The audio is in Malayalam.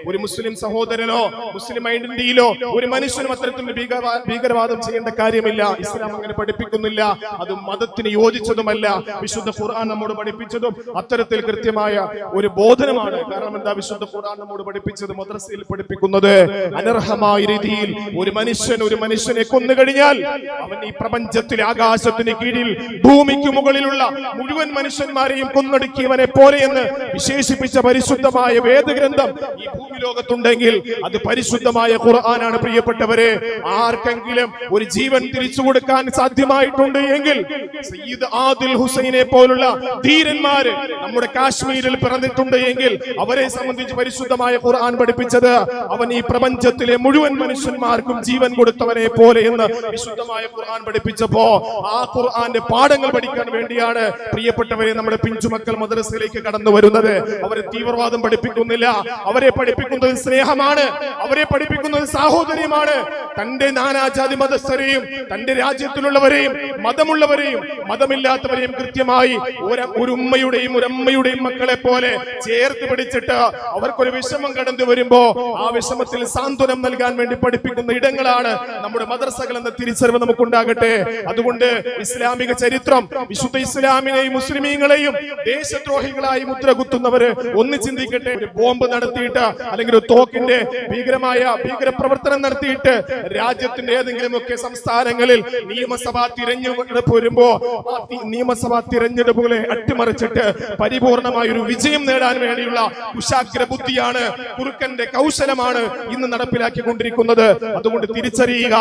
ഒരു മുസ്ലിം സഹോദരനോ മുസ്ലിം ഐഡന്റിറ്റിയിലോ ഒരു മനുഷ്യനും അത്തരത്തിൽ ഭീകരവാദം ചെയ്യേണ്ട കാര്യമില്ല. ഇസ്ലാം അങ്ങനെ പഠിപ്പിക്കുന്നില്ല. അത് മതത്തിന് യോജിച്ചതുമല്ല. വിശുദ്ധ ഖുർആൻ നമ്മോട് പഠിപ്പിച്ചതും അത്തരത്തിൽ കൃത്യമായ ഒരു ബോധനമാണ്. കാരണം എന്താ, വിശുദ്ധ ഖുർആൻ നമ്മോട് പഠിപ്പിച്ചത്, മദ്രസയിൽ പഠിപ്പിക്കുന്നത്, അനർഹമായ രീതിയിൽ ഒരു മനുഷ്യനെ കൊന്നു കഴിഞ്ഞാൽ അവൻ ഈ പ്രപഞ്ചത്തിലെ ആകാശത്തിന് കീഴിൽ ഭൂമിക്ക് മുകളിലുള്ള മുഴുവൻ മനുഷ്യന്മാരെയും കൊന്നൊടുക്കിയവനെ പോലെയെന്ന് വിശേഷിപ്പിച്ച പരിശുദ്ധമായ വേദഗ്രന്ഥം ഈ ഭൂമി ലോകത്തുണ്ടെങ്കിൽ അത് പരിശുദ്ധമായ ഖുർആനാണ്. പ്രിയപ്പെട്ടവരെ, ആർക്കെങ്കിലും ഒരു ജീവൻ തിരിച്ചു കൊടുക്കാൻ സാധ്യമായിട്ടുണ്ട് എങ്കിൽ സയ്യിദ് ആദിൽ ഹുസൈനെ പോലുള്ള ധീരന്മാര് നമ്മുടെ കാശ്മീരിൽ പിറന്നിട്ടുണ്ട് എങ്കിൽ അവരെ സംബന്ധിച്ച് പരിശുദ്ധമായ ഖുർആൻ പഠിപ്പിച്ചത് അവൻ ഈ പ്രപഞ്ചത്തിലെ മുഴുവൻ മനുഷ്യന്മാർക്കും ജീവൻ കൊടുത്തവനെ പോലെ എന്ന് വിശുദ്ധമായ ഖുർആൻ പഠിപ്പിച്ചപ്പോ ആ ഖുർആന്റെ പാഠങ്ങൾ പഠിക്കാൻ വേണ്ടിയാണ് പ്രിയപ്പെട്ടവരെ നമ്മുടെ പിഞ്ചുമക്കൾ മദ്രസയിലേക്ക് കടന്നു വരുന്നത്. അവരെ തീവ്രവാദം പഠിപ്പിക്കുന്നില്ല. അവരെ പഠിപ്പിക്കുന്നത് സ്നേഹമാണ്. അവരെ പഠിപ്പിക്കുന്നത് സാഹോദര്യമാണ്. തന്റെ നാനാജാതി മതസ്ഥരെയും തന്റെ രാജ്യത്തിലുള്ളവരെയും മതമുള്ളവരെയും മതമില്ലാത്തവരെയും കൃത്യമായി ഒരു ഉമ്മയുടെയും ഒരു അമ്മയുടെയും മക്കളെ പോലെ ചേർത്ത് പിടിച്ചിട്ട് അവർക്കൊരു വിഷമം കടന്നു വരുമ്പോ ആ വിഷമത്തിൽ സാന്ത്വനം നൽകാൻ വേണ്ടി പഠിപ്പിക്കുന്ന ഇടങ്ങളാണ് നമ്മുടെ മദ്രസകൾ എന്ന തിരിച്ചറിവ് നമുക്കുണ്ടാകട്ടെ. അതുകൊണ്ട് ഇസ്ലാമിക ചരിത്രം, വിശുദ്ധ ഇസ്ലാമിനെയും മുസ്ലിമീങ്ങളെയും ദേശദ്രോഹികളായി മുദ്ര കുത്തുന്നവര് ഒന്ന് ചിന്തിക്കട്ടെ. ഒരു ബോംബ് നടത്തിയിട്ട് അല്ലെങ്കിൽ ഒരു തോക്കിന്റെ ഭീകരപ്രവർത്തനം നടത്തിയിട്ട് രാജ്യത്തിന്റെ ഏതെങ്കിലുമൊക്കെ സംസ്ഥാനങ്ങളിൽ നിയമസഭാ തിരഞ്ഞെടുപ്പ് വരുമ്പോ ആ നിയമസഭാ തിരഞ്ഞെടുപ്പുകളെ അട്ടിമറിച്ചിട്ട് പരിപൂർണമായ ഒരു വിജയം നേടാൻ വേണ്ടിയുള്ള കുശാഗ്ര ബുദ്ധിയാണ്, കുറുക്കന്റെ കൗശലമാണ് ഇന്ന് നടപ്പിലാക്കിക്കൊണ്ടിരിക്കുന്നത്. അതുകൊണ്ട് തിരിച്ചറിയുക.